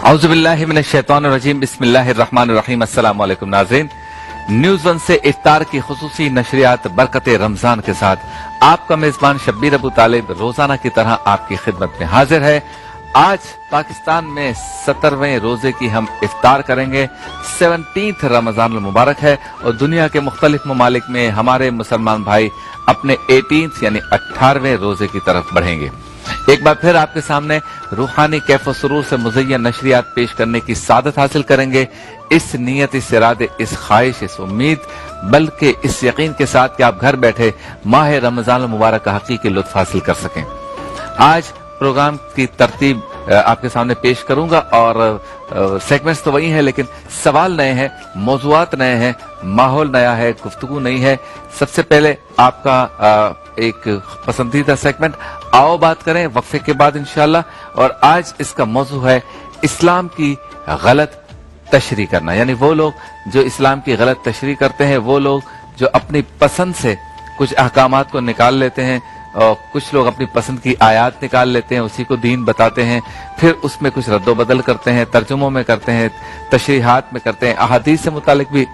औज़ुबिल्लाहि मिनश्शैतानिर्रजीम बिस्मिल्लाहिर्रहमानिर्रहीम। अस्सलाम वालेकुम नाज़रीन, न्यूज़ वन से इफ्तार की खुसूसी नशरियात बरकत रमजान के साथ आपका मेजबान शब्बीर अबू तालिब रोजाना की तरह आपकी खिदमत में हाजिर है। आज पाकिस्तान में 17वें रोजे की हम इफ्तार करेंगे। 17th रमजान मुबारक है और दुनिया के मुख्तलिफ ममालिक में हमारे मुसलमान भाई अपने 18th यानी 18वें रोजे की तरफ बढ़ेंगे। एक बार फिर आपके सामने रूहानी कैफ सुरूर से मुज़य्यन नशरियात पेश करने की सादत हासिल करेंगे, इस नीयत, इस इरादे, इस ख्वाहिश, इस उम्मीद, बल्कि इस यकीन के साथ कि आप घर बैठे माह रमजान मुबारक का हकीकी लुत्फ हासिल कर सकें। आज प्रोग्राम की तरतीब आपके सामने पेश करूंगा और सेगमेंट्स तो वही हैं, लेकिन सवाल नए हैं, मौज़ूआत नए हैं, माहौल नया है, गुफ्तगू नहीं है। सबसे पहले आपका एक पसंदीदा सेगमेंट आओ बात करें वक्फे के बाद इंशाल्लाह, और आज इसका मौजू है इस्लाम की गलत तशरीह करना। यानी वो लोग जो इस्लाम की गलत तशरीह करते हैं, वो लोग जो अपनी पसंद से कुछ अहकामात को निकाल लेते हैं और कुछ लोग अपनी पसंद की आयात निकाल लेते हैं, उसी को दीन बताते हैं, फिर उसमें कुछ रद्दो बदल करते हैं, तर्जुमों में करते हैं, तशरीहात में करते हैं, अहादीस से मुतालिक भी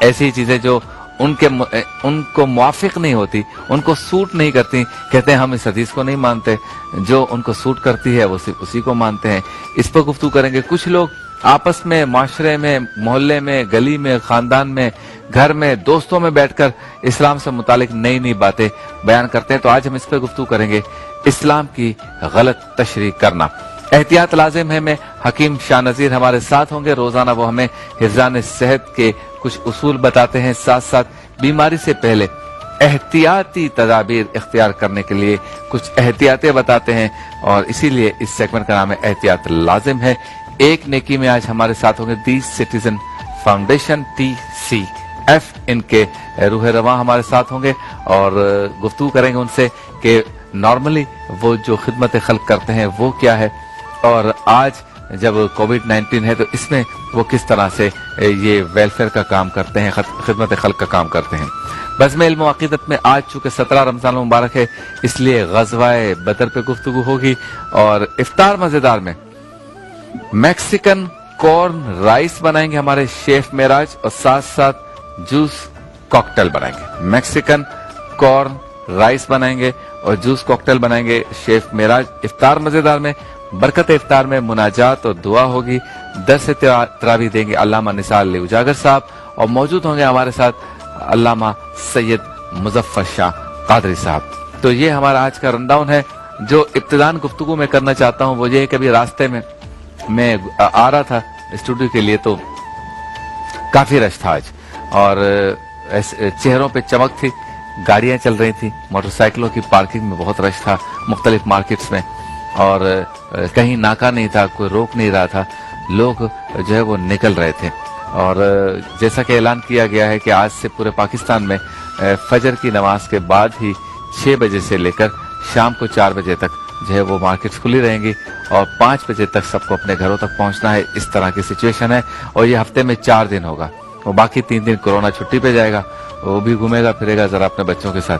ऐसी चीजें जो उनको मुआफिक नहीं होती, उनको सूट नहीं करती, कहते हैं हम इस हदीस को नहीं मानते, जो उनको सूट करती है वो सिर्फ उसी को मानते हैं। इस पर गुफ्तगू करेंगे। कुछ लोग आपस में, माशरे में, मोहल्ले में, गली में, खानदान में, घर में, दोस्तों में बैठकर इस्लाम से मुतालिक नई नई बातें बयान करते हैं। तो आज हम इस पर गुफ्तगू करेंगे, इस्लाम की गलत तशरीह करना। एहतियात लाजिम है। मैं हकीम शाह नज़ीर हमारे साथ होंगे। रोजाना वो हमें हिफ्ज़ान सेहत के कुछ उसूल बताते हैं, साथ साथ बीमारी से पहले एहतियाती तदाबीर इख्तियार करने के लिए कुछ एहतियातें बताते हैं, और इसीलिए इस सेगमेंट का नाम है एहतियात लाजिम है। एक नेकी में आज हमारे साथ होंगे दी सिटीजन फाउंडेशन TCF, इनके रूह रवा हमारे साथ होंगे और गुफ्तगू करेंगे उनसे कि नॉर्मली वो जो खिदमत खल्क करते हैं वो क्या है, और आज जब कोविड-19 है तो इसमें वो किस तरह से ये वेलफेयर का काम करते हैं, खिदमत खल्क का काम करते हैं। बज़्म इल्म व अक़ीदत में आज चूंकि 17 रमजान मुबारक है, इसलिए ग़ज़वाए बदर पे गुफ्तगू होगी, और इफ्तार मजेदार में मैक्सिकन कॉर्न राइस बनाएंगे हमारे शेफ मेराज, और साथ साथ जूस कॉकटेल बनाएंगे। मैक्सिकन कॉर्न राइस बनाएंगे और जूस कॉकटेल बनाएंगे शेफ मेराज। इफ्तार मजेदार में, बरकत इफ्तार में मुनाजात और दुआ होगी। दर्स तरावी देंगे अल्लामा निसार अली उजागर साहब, और मौजूद होंगे हमारे साथ अल्लामा सैयद मुज़फ़्फ़र शाह कादरी साहब। तो ये हमारा आज का रनडाउन है। जो इब्तिदान गुफ्तगू में करना चाहता हूँ वो ये, कभी रास्ते में मैं आ रहा था स्टूडियो के लिए तो काफी रश था आज, और चेहरों पे चमक थी, गाड़ियां चल रही थी, मोटरसाइकिलों की पार्किंग में बहुत रश था मुख्तलिफ मार्केट्स में, और कहीं नाका नहीं था, कोई रोक नहीं रहा था, लोग जो है वो निकल रहे थे। और जैसा कि ऐलान किया गया है कि आज से पूरे पाकिस्तान में फजर की नमाज के बाद ही 6 बजे से लेकर शाम को 4 बजे तक जो है वो मार्केट्स खुली रहेंगी, और 5 बजे तक सबको अपने घरों तक पहुंचना है। इस तरह की सिचुएशन है, और ये हफ्ते में 4 दिन होगा, वो बाकी 3 दिन कोरोना छुट्टी पे जाएगा, वो भी घूमेगा फिरेगा जरा अपने बच्चों के साथ।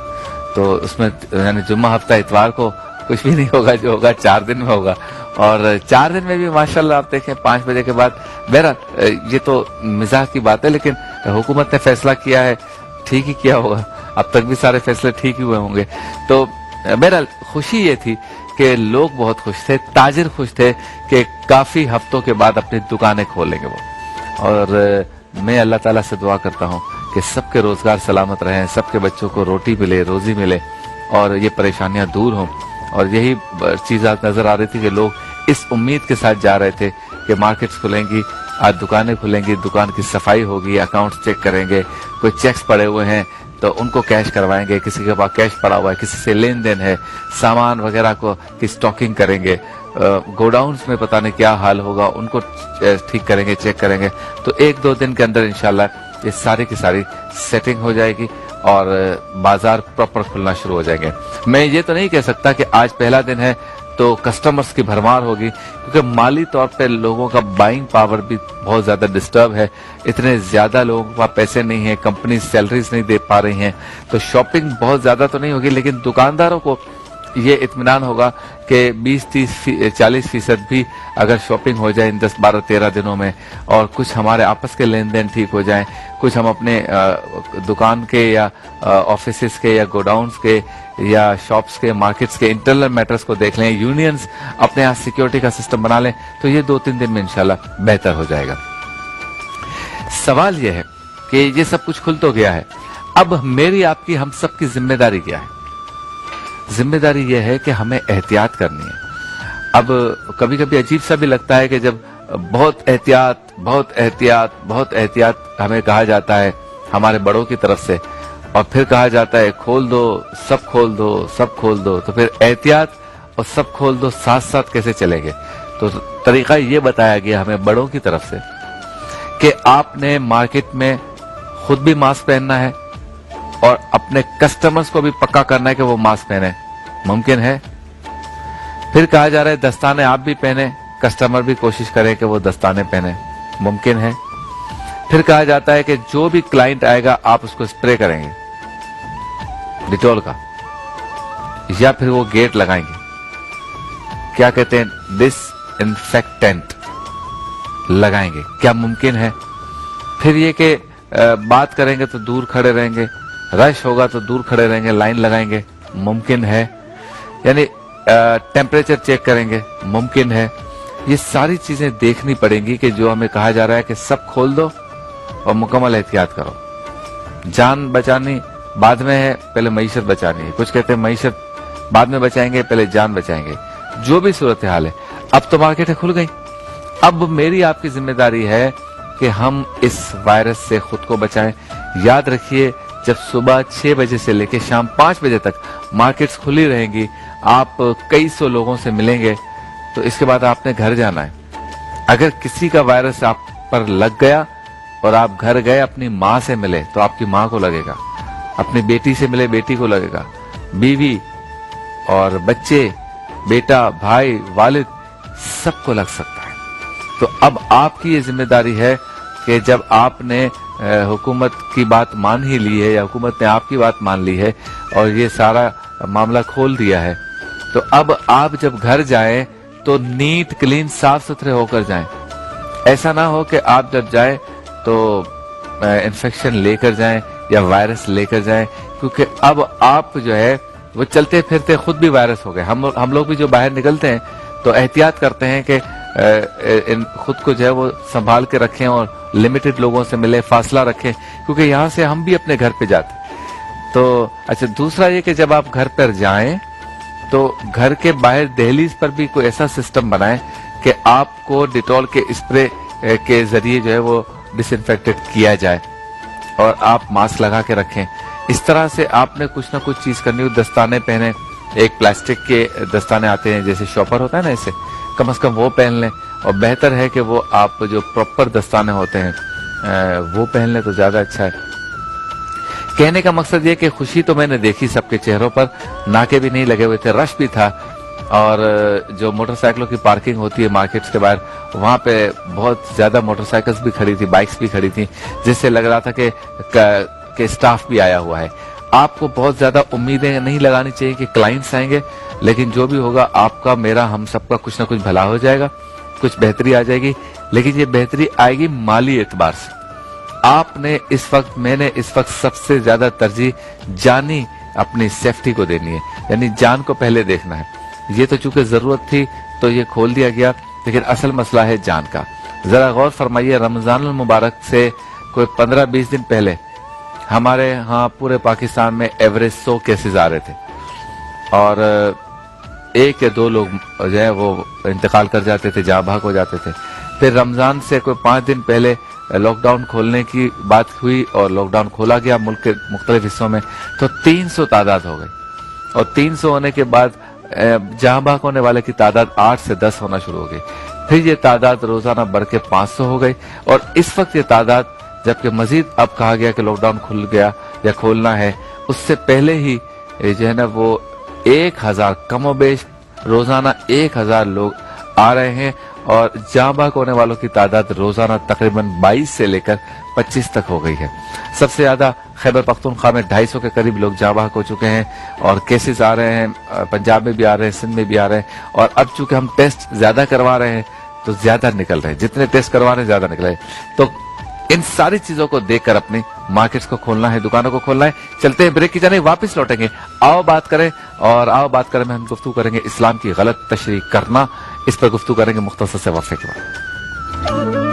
तो उसमें यानी जुम्मा, हफ्ता, इतवार को कुछ भी नहीं होगा, जो होगा 4 दिन में होगा, और 4 दिन में भी माशाल्लाह आप देखें 5 बजे के बाद। बहरहाल ये तो मिजाज की बात है, लेकिन हुकूमत ने फैसला किया है, ठीक ही किया होगा, अब तक भी सारे फैसले ठीक ही हुए होंगे। तो बहरहाल खुशी ये थी कि लोग बहुत खुश थे, ताजिर खुश थे कि काफी हफ्तों के बाद अपनी दुकानें खोलेंगे वो। और मैं अल्लाह ताला से दुआ करता हूँ कि सबके रोजगार सलामत रहें, सबके बच्चों को रोटी मिले, रोजी मिले, और ये परेशानियां दूर हों। और यही चीज आज नजर आ रही थी कि लोग इस उम्मीद के साथ जा रहे थे कि मार्केट्स खुलेंगी, आज दुकानें खुलेंगी, दुकान की सफाई होगी, अकाउंट्स चेक करेंगे, कोई चेक्स पड़े हुए हैं तो उनको कैश करवाएंगे, किसी के पास कैश पड़ा हुआ है, किसी से लेन देन है, सामान वगैरह को की स्टॉकिंग करेंगे, गोडाउन्स में पता नहीं क्या हाल होगा, उनको ठीक करेंगे, चेक करेंगे। तो 1-2 दिन के अंदर इंशाल्लाह ये सारी की सारी सेटिंग हो जाएगी और बाजार प्रॉपर खुलना शुरू हो जाएंगे। मैं ये तो नहीं कह सकता कि आज पहला दिन है तो कस्टमर्स की भरमार होगी, क्योंकि माली तौर पे लोगों का बाइंग पावर भी बहुत ज्यादा डिस्टर्ब है, इतने ज्यादा लोगों के पास पैसे नहीं है, कंपनी सैलरीज नहीं दे पा रही हैं, तो शॉपिंग बहुत ज्यादा तो नहीं होगी, लेकिन दुकानदारों को ये इत्मीनान होगा कि 20-30-40% भी अगर शॉपिंग हो जाए इन 10-12-13 दिनों में, और कुछ हमारे आपस के लेन देन ठीक हो जाएं, कुछ हम अपने दुकान के या ऑफिसेस के या गोडाउन्स के या शॉप्स के, मार्केट्स के इंटरनल मैटर्स को देख लें, यूनियंस अपने यहाँ सिक्योरिटी का सिस्टम बना लें, तो ये 2-3 दिन में इंशाल्लाह बेहतर हो जाएगा। सवाल यह है कि ये सब कुछ खुल तो गया है, अब मेरी आपकी हम सब की जिम्मेदारी क्या है? जिम्मेदारी यह है कि हमें एहतियात करनी है। अब कभी कभी अजीब सा भी लगता है कि जब बहुत एहतियात बहुत एहतियात बहुत एहतियात हमें कहा जाता है हमारे बड़ों की तरफ से, और फिर कहा जाता है खोल दो, सब खोल दो, सब खोल दो, तो फिर एहतियात और सब खोल दो साथ साथ कैसे चलेंगे? तो तरीका ये बताया गया हमें बड़ों की तरफ से कि आपने मार्केट में खुद भी मास्क पहनना है और अपने कस्टमर्स को भी पक्का करना है कि वो मास्क पहने। मुमकिन है? फिर कहा जा रहा है दस्ताने आप भी पहने, कस्टमर भी कोशिश करें कि वो दस्ताने पहने। मुमकिन है? फिर कहा जाता है कि जो भी क्लाइंट आएगा आप उसको स्प्रे करेंगे डिटॉल का, या फिर वो गेट लगाएंगे, क्या कहते हैं, डिसइंफेक्टेंट लगाएंगे। क्या मुमकिन है? फिर ये कि बात करेंगे तो दूर खड़े रहेंगे, रश होगा तो दूर खड़े रहेंगे, लाइन लगाएंगे। मुमकिन है? यानी टेम्परेचर चेक करेंगे। मुमकिन है? ये सारी चीजें देखनी पड़ेंगी कि जो हमें कहा जा रहा है कि सब खोल दो और मुकम्मल एहतियात करो। जान बचानी बाद में है, पहले मईशत बचानी है। कुछ कहते हैं मईशत बाद में बचाएंगे, पहले जान बचाएंगे। जो भी सूरत हाल है, अब तो मार्केटें खुल गई। अब मेरी आपकी जिम्मेदारी है कि हम इस वायरस से खुद को बचाएं। याद रखिए, जब सुबह 6 बजे से लेकर शाम 5 बजे तक मार्केट्स खुली रहेंगी, आप कई सौ लोगों से मिलेंगे, तो इसके बाद आपने घर जाना है। अगर किसी का वायरस आप पर लग गया और आप घर गए, अपनी माँ से मिले तो आपकी माँ को लगेगा, अपनी बेटी से मिले बेटी को लगेगा, बीवी और बच्चे, बेटा, भाई, वालिद, सबको लग सकता है। तो अब आपकी ये जिम्मेदारी है कि जब आपने हुकूमत की बात मान ही ली है या हुकूमत ने आपकी बात मान ली है और ये सारा मामला खोल दिया है, तो अब आप जब घर जाएं तो नीट क्लीन साफ सुथरे होकर जाएं। ऐसा ना हो कि आप जब जाएं तो इन्फेक्शन लेकर जाएं या वायरस लेकर जाएं, क्योंकि अब आप जो है वो चलते फिरते खुद भी वायरस हो गए। हम लोग भी जो बाहर निकलते हैं तो एहतियात करते हैं कि खुद को जो है वो संभाल के रखें और लिमिटेड लोगों से मिले, फासला रखें, क्योंकि यहाँ से हम भी अपने घर पे जाते। तो अच्छा, दूसरा ये कि जब आप घर पर जाएं तो घर के बाहर दहलीज पर भी कोई ऐसा सिस्टम बनाएं कि आपको डिटॉल के स्प्रे के जरिए जो है वो डिसइंफेक्टेड किया जाए और आप मास्क लगा के रखें। इस तरह से आपने कुछ ना कुछ चीज करनी हो। दस्ताने पहने, एक प्लास्टिक के दस्ताने आते हैं जैसे शॉपर होता है ना, ऐसे कम से कम वो पहन लें, और बेहतर है कि वो आप जो प्रॉपर दस्ताने होते हैं वो पहन लें तो ज्यादा अच्छा है। कहने का मकसद ये कि खुशी तो मैंने देखी सबके चेहरों पर, नाके भी नहीं लगे हुए थे, रश भी था, और जो मोटरसाइकिलों की पार्किंग होती है मार्केट्स के बाहर, वहां पे बहुत ज्यादा मोटरसाइकिल्स भी खड़ी थी, बाइक्स भी खड़ी थी, जिससे लग रहा था कि स्टाफ भी आया हुआ है। आपको बहुत ज्यादा उम्मीदें नहीं लगानी चाहिए कि क्लाइंट्स आएंगे, लेकिन जो भी होगा आपका, मेरा, हम सबका कुछ ना कुछ भला हो जाएगा, कुछ बेहतरी आ जाएगी। लेकिन ये बेहतरी आएगी माली एतबार से। मैंने इस वक्त सबसे ज्यादा तरजीह जानी अपनी सेफ्टी को देनी है, यानी जान को पहले देखना है। ये तो चूंकि जरूरत थी तो ये खोल दिया गया, लेकिन असल मसला है जान का। जरा गौर फरमाइए, रमजानुल मुबारक से कोई 15-20 दिन पहले हमारे यहाँ पूरे पाकिस्तान में एवरेज 100 केसेस आ रहे थे, और 1 या 2 लोग जो है वो इंतकाल कर जाते थे, जहाँ भाग हो जाते थे। फिर रमजान से कोई 5 दिन पहले लॉकडाउन खोलने की बात हुई और लॉकडाउन खोला गया मुल्क के मुख्तलिफ हिस्सों में, तो 300 तादाद हो गई, और 300 होने के बाद जहां भाग होने वाले की तादाद 8 से 10 होना शुरू हो गई। फिर ये तादाद रोजाना बढ़ के 500 हो गई, और इस वक्त ये तादाद, जबकि मजीद अब कहा गया कि लॉकडाउन खुल गया या खोलना है, उससे पहले ही जो है ना वो 1000 कमोबेश रोजाना 1000 लोग आ रहे हैं, और जहां भाग होने वालों की तादाद रोजाना तकरीबन 22 से लेकर 25 तक हो गई है। सबसे ज्यादा खैबर पख्तूनख्वा में 250 के करीब लोग जाँ बहक हो चुके हैं और केसेस आ रहे हैं, पंजाब में भी आ रहे हैं, सिंध में भी आ रहे हैं। और अब चूंकि हम टेस्ट ज्यादा करवा रहे हैं तो ज्यादा निकल रहे हैं, जितने टेस्ट करवा रहे हैं ज्यादा निकल रहे हैं। तो इन सारी चीजों को देखकर अपनी मार्केट्स को खोलना है, दुकानों को खोलना है। चलते हैं ब्रेक की जाने, वापस लौटेंगे। आओ बात करें में हम गुफ्तगू करेंगे इस्लाम की गलत तशरीह करना, इस पर गुफ्तगू करेंगे मुख्तसर से वक्फे के बाद।